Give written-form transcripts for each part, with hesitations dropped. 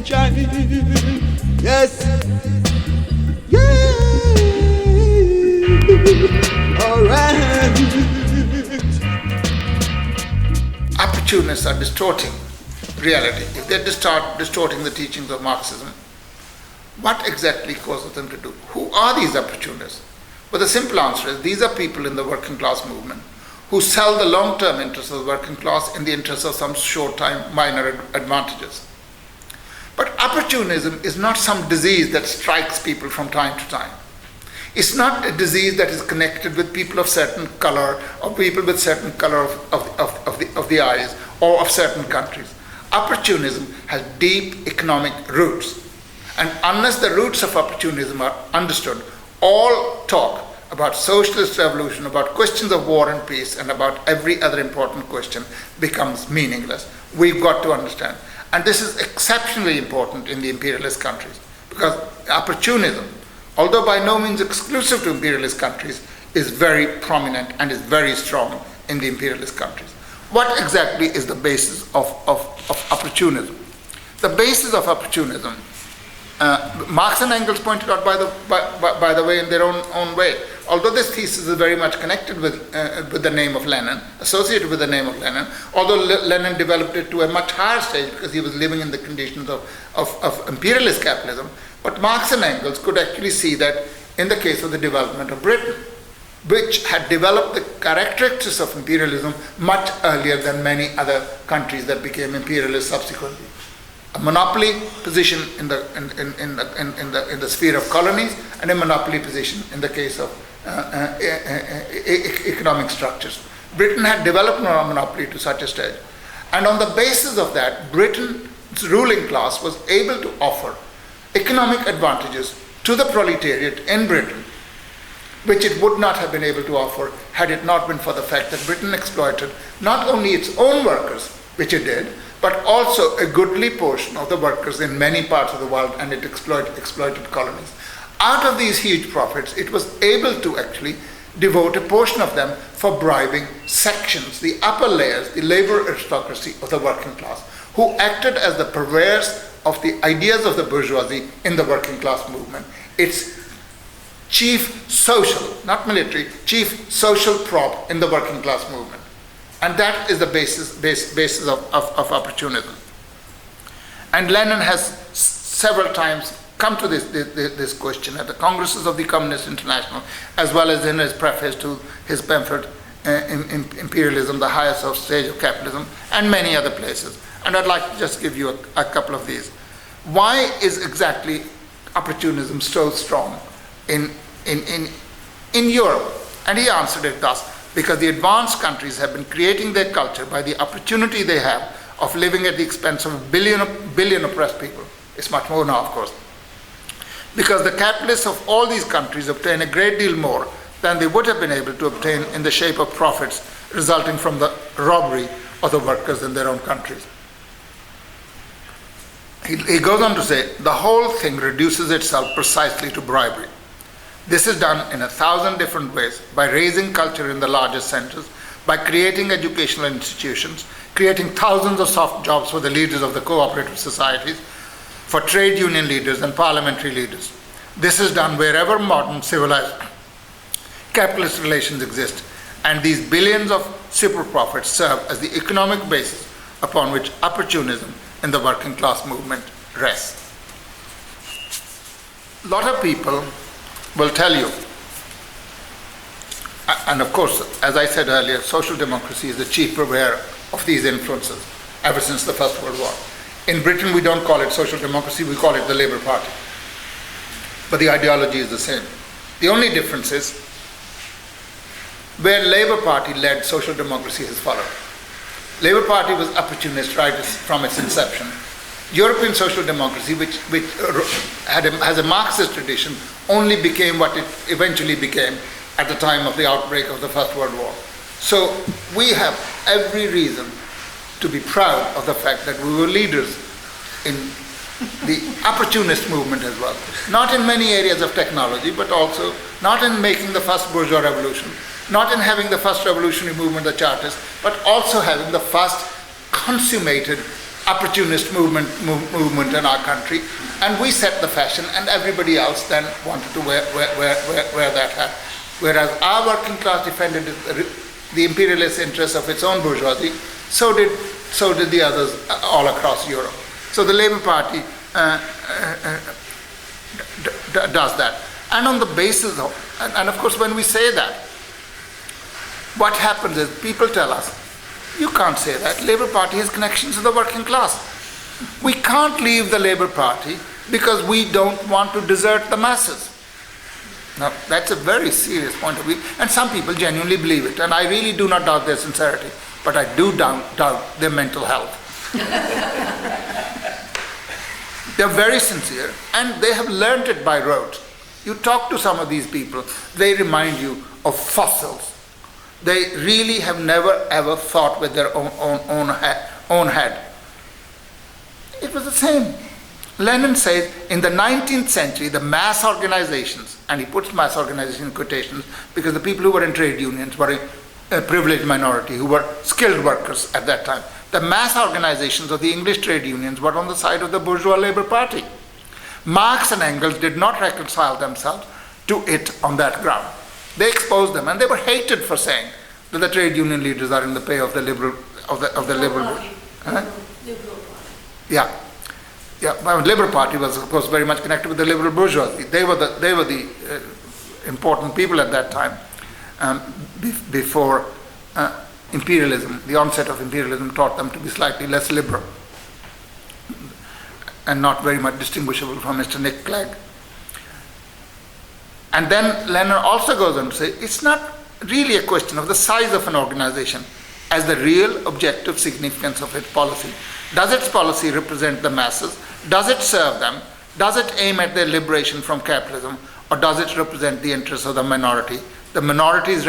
child. Yes. Yeah. All right. Opportunists are distorting reality. If they start distorting the teachings of Marxism, what exactly causes them to do? Who are these opportunists? Well, the simple answer is these are people in the working class movement who sell the long-term interests of the working class in the interest of some short-time minor advantages. But opportunism is not some disease that strikes people from time to time. It's not a disease that is connected with people of certain color or people with certain color of the eyes or of certain countries. Opportunism has deep economic roots. And unless the roots of opportunism are understood, all talk about socialist revolution, about questions of war and peace, and about every other important question becomes meaningless. We've got to understand. And this is exceptionally important in the imperialist countries, because opportunism, although by no means exclusive to imperialist countries, is very prominent and is very strong in the imperialist countries. What exactly is the basis of opportunism? The basis of opportunism, Marx and Engels pointed out by the way in their own way. Although this thesis is very much connected with the name of Lenin, associated with the name of Lenin, although Lenin developed it to a much higher stage because he was living in the conditions of imperialist capitalism, but Marx and Engels could actually see that in the case of the development of Britain, which had developed the characteristics of imperialism much earlier than many other countries that became imperialist subsequently. A monopoly position in the sphere of colonies, and a monopoly position in the case of economic structures. Britain had developed a monopoly to such a stage, and on the basis of that, Britain's ruling class was able to offer economic advantages to the proletariat in Britain, which it would not have been able to offer had it not been for the fact that Britain exploited not only its own workers, which it did, but also a goodly portion of the workers in many parts of the world, and it exploited colonies. Out of these huge profits, it was able to actually devote a portion of them for bribing sections, the upper layers, the labor aristocracy of the working class, who acted as the purveyors of the ideas of the bourgeoisie in the working class movement. Its chief social, not military, chief social prop in the working class movement. And that is the basis of opportunism. And Lenin has several times come to this question at the Congresses of the Communist International, as well as in his preface to his pamphlet, Imperialism, the Highest Stage of Capitalism, and many other places. And I'd like to just give you a couple of these. Why is exactly opportunism so strong in Europe? And he answered it thus: because the advanced countries have been creating their culture by the opportunity they have of living at the expense of a billion oppressed people. It's much more now, of course. Because the capitalists of all these countries obtain a great deal more than they would have been able to obtain in the shape of profits resulting from the robbery of the workers in their own countries. He goes on to say, the whole thing reduces itself precisely to bribery. This is done in 1,000 different ways: by raising culture in the largest centers, by creating educational institutions, creating thousands of soft jobs for the leaders of the cooperative societies, for trade union leaders and parliamentary leaders. This is done wherever modern civilized capitalist relations exist, and these billions of super profits serve as the economic basis upon which opportunism in the working class movement rests. A lot of people will tell you, and of course, as I said earlier, social democracy is the chief purveyor of these influences ever since the First World War. In Britain, we don't call it social democracy, we call it the Labour Party. But the ideology is the same. The only difference is where Labour Party led, social democracy has followed. Labour Party was opportunist right from its inception. European social democracy, which has a Marxist tradition, only became what it eventually became at the time of the outbreak of the First World War. So we have every reason to be proud of the fact that we were leaders in the opportunist movement as well. Not in many areas of technology, but also not in making the first bourgeois revolution, not in having the first revolutionary movement, the Chartists, but also having the first consummated opportunist movement in our country, and we set the fashion, and everybody else then wanted to wear that hat. Whereas our working class defended the imperialist interests of its own bourgeoisie, so did the others all across Europe. So the Labour Party does that. And on the basis of, and of course when we say that, what happens is people tell us, you can't say that. Labour Party has connections to the working class. We can't leave the Labour Party because we don't want to desert the masses. Now, that's a very serious point of view, and some people genuinely believe it, and I really do not doubt their sincerity, but I do doubt their mental health. They're very sincere, and they have learned it by rote. You talk to some of these people, they remind you of fossils. They really have never ever thought with their own head. It was the same. Lenin says in the 19th century, the mass organizations, and he puts mass organization in quotations because the people who were in trade unions were a privileged minority, who were skilled workers at that time. The mass organizations of the English trade unions were on the side of the bourgeois Labour Party. Marx and Engels did not reconcile themselves to it on that ground. They exposed them, and they were hated for saying that the trade union leaders are in the pay of the liberal Yeah. Yeah, well, Labour Party was, of course, very much connected with the liberal bourgeoisie. They were the important people at that time, before imperialism, the onset of imperialism, taught them to be slightly less liberal and not very much distinguishable from Mr. Nick Clegg. And then Lenin also goes on to say, it's not really a question of the size of an organization as the real objective significance of its policy. Does its policy represent the masses? Does it serve them? Does it aim at their liberation from capitalism? Or does it represent the interests of the minority? The minority's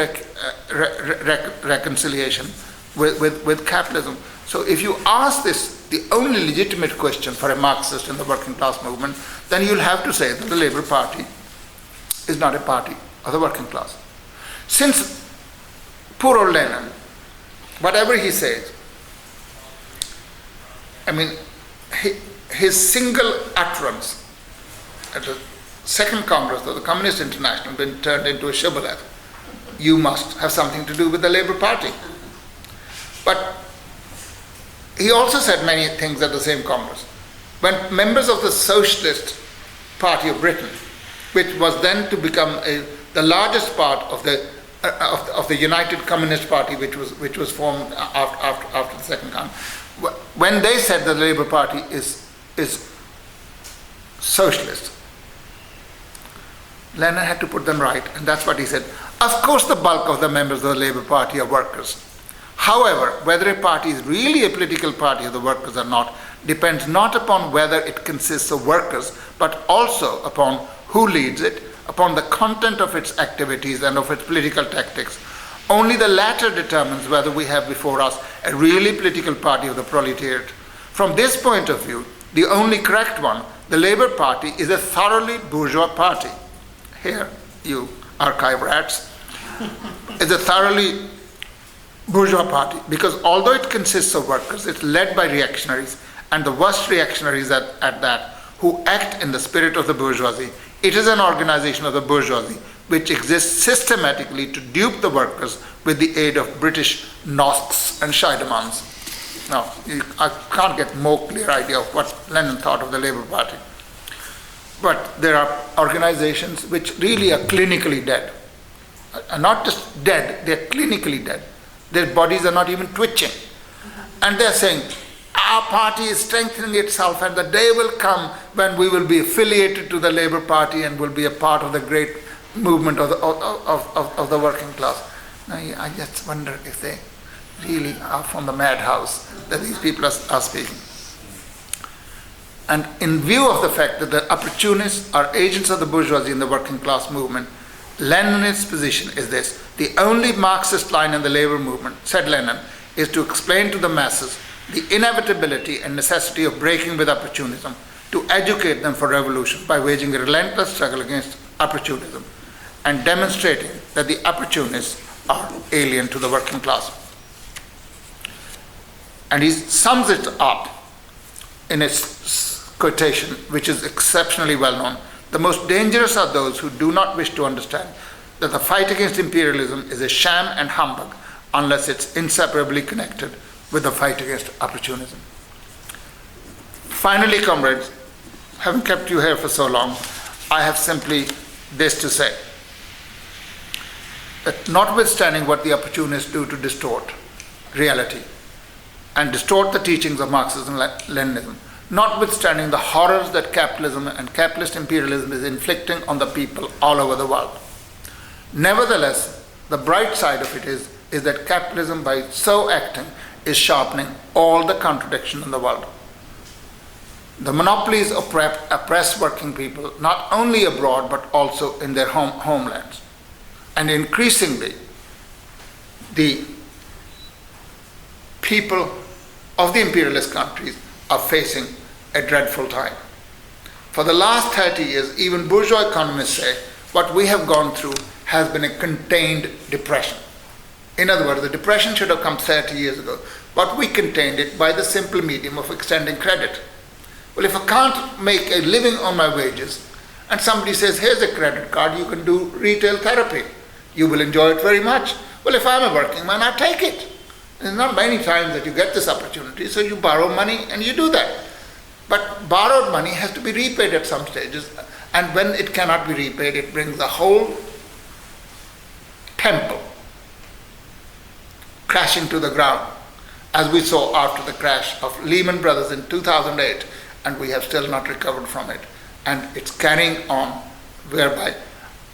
reconciliation with capitalism. So if you ask this, the only legitimate question for a Marxist in the working class movement, then you'll have to say that the Labour Party is not a party of the working class. Since poor old Lenin, whatever he says, I mean, his single utterance at the Second Congress of the Communist International been turned into a shibboleth. You must have something to do with the Labour Party. But he also said many things at the same Congress. When members of the Socialist Party of Britain, which was then to become the largest part of the United Communist Party, which was formed after the Second Congress, when they said the Labour Party is socialist, Lenin had to put them right, and that's what he said. Of course the bulk of the members of the Labour Party are workers. However, whether a party is really a political party of the workers or not depends not upon whether it consists of workers, but also upon who leads it, upon the content of its activities and of its political tactics. Only the latter determines whether we have before us a really political party of the proletariat. From this point of view, the only correct one, the Labour Party is a thoroughly bourgeois party. Here, you archive rats, is a thoroughly bourgeois party, because although it consists of workers, it's led by reactionaries, and the worst reactionaries at that, who act in the spirit of the bourgeoisie. It is an organization of the bourgeoisie which exists systematically to dupe the workers with the aid of British Nosks and Scheidemans. Now, I can't get more clear idea of what Lenin thought of the Labour Party. But there are organizations which really are clinically dead. Are not just dead, they're clinically dead. Their bodies are not even twitching. And they're saying, our party is strengthening itself, and the day will come when we will be affiliated to the Labour Party and will be a part of the great movement of the working class. Now, I just wonder if they really are from the madhouse that these people are speaking. And in view of the fact that the opportunists are agents of the bourgeoisie in the working class movement, Lenin's position is this: the only Marxist line in the labor movement, said Lenin, is to explain to the masses the inevitability and necessity of breaking with opportunism, to educate them for revolution by waging a relentless struggle against opportunism and demonstrating that the opportunists are alien to the working class. And he sums it up in its quotation, which is exceptionally well known, the most dangerous are those who do not wish to understand that the fight against imperialism is a sham and humbug unless it's inseparably connected with the fight against opportunism. Finally, comrades, having kept you here for so long, I have simply this to say, that notwithstanding what the opportunists do to distort reality and distort the teachings of Marxism and Leninism, notwithstanding the horrors that capitalism and capitalist imperialism is inflicting on the people all over the world, nevertheless, the bright side of it is that capitalism, by so acting, is sharpening all the contradiction in the world. The monopolies oppress working people, not only abroad, but also in their homelands. And increasingly, the people of the imperialist countries are facing a dreadful time. For the last 30 years, even bourgeois economists say what we have gone through has been a contained depression. In other words, the depression should have come 30 years ago, but we contained it by the simple medium of extending credit. Well, if I can't make a living on my wages, and somebody says, here's a credit card, you can do retail therapy, you will enjoy it very much. Well, if I'm a working man, I take it. There's not many times that you get this opportunity, so you borrow money and you do that. But borrowed money has to be repaid at some stages, and when it cannot be repaid, it brings the whole temple crashing to the ground, as we saw after the crash of Lehman Brothers in 2008, and we have still not recovered from it. And it's carrying on, whereby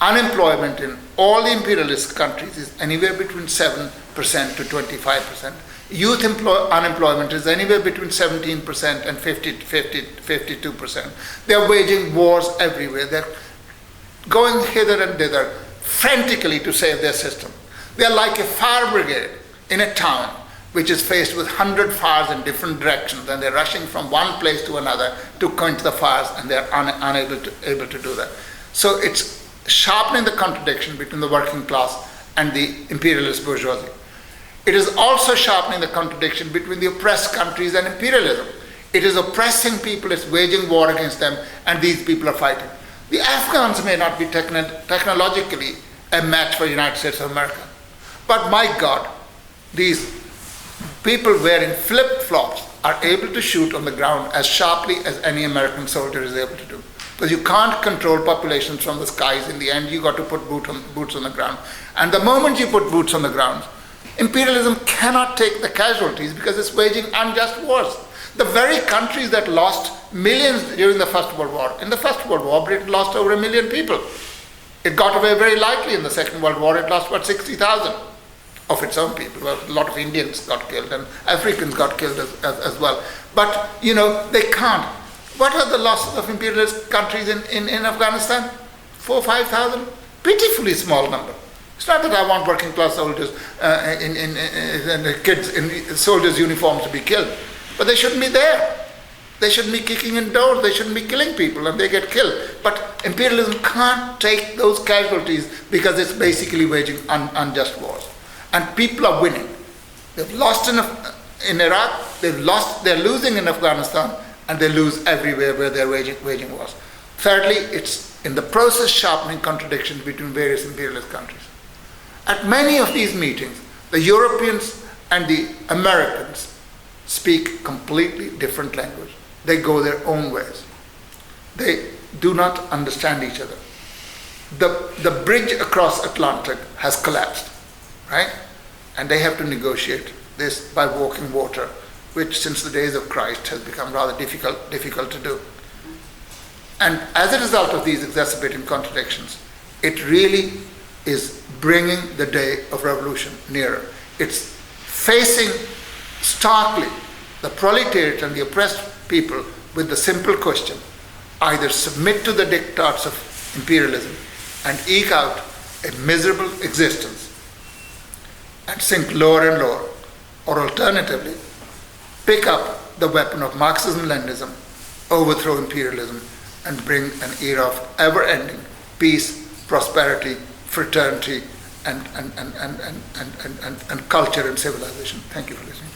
unemployment in all the imperialist countries is anywhere between 7% to 25%. Youth unemployment is anywhere between 17% and 52%. They are waging wars everywhere. They're going hither and thither frantically to save their system. They are like a fire brigade in a town which is faced with 100 fires in different directions, and they're rushing from one place to another to quench the fires, and they're unable to do that. So it's sharpening the contradiction between the working class and the imperialist bourgeoisie. It is also sharpening the contradiction between the oppressed countries and imperialism. It is oppressing people, it's waging war against them, and these people are fighting. The Afghans may not be technologically a match for the United States of America, but my God, these people wearing flip-flops are able to shoot on the ground as sharply as any American soldier is able to do. Because you can't control populations from the skies. In the end, you got to put boots on the ground. And the moment you put boots on the ground, imperialism cannot take the casualties because it's waging unjust wars. The very countries that lost millions during the First World War. In the First World War, Britain lost over 1 million people. It got away very lightly in the Second World War. It lost about 60,000 of its own people. Well, a lot of Indians got killed and Africans got killed as well. But, they can't. What are the losses of imperialist countries in Afghanistan? 4,000 or 5,000? Pitifully small number. It's not that I want working class soldiers and kids in soldiers' uniforms to be killed, but they shouldn't be there. They shouldn't be kicking in doors. They shouldn't be killing people, and they get killed. But imperialism can't take those casualties because it's basically waging unjust wars. And people are winning. They've lost in Iraq, they're losing in Afghanistan, and they lose everywhere where they're waging wars. Thirdly, it's in the process sharpening contradictions between various imperialist countries. At many of these meetings, the Europeans and the Americans speak completely different language. They go their own ways. They do not understand each other. The bridge across Atlantic has collapsed, right? And they have to negotiate this by walking water, which since the days of Christ has become rather difficult to do. And as a result of these exacerbating contradictions, it really is bringing the day of revolution nearer. It's facing starkly the proletariat and the oppressed people with the simple question: either submit to the diktats of imperialism and eke out a miserable existence and sink lower and lower, or alternatively, pick up the weapon of Marxism-Leninism, overthrow imperialism, and bring an era of ever-ending peace, prosperity, fraternity, and culture and civilization. Thank you for listening.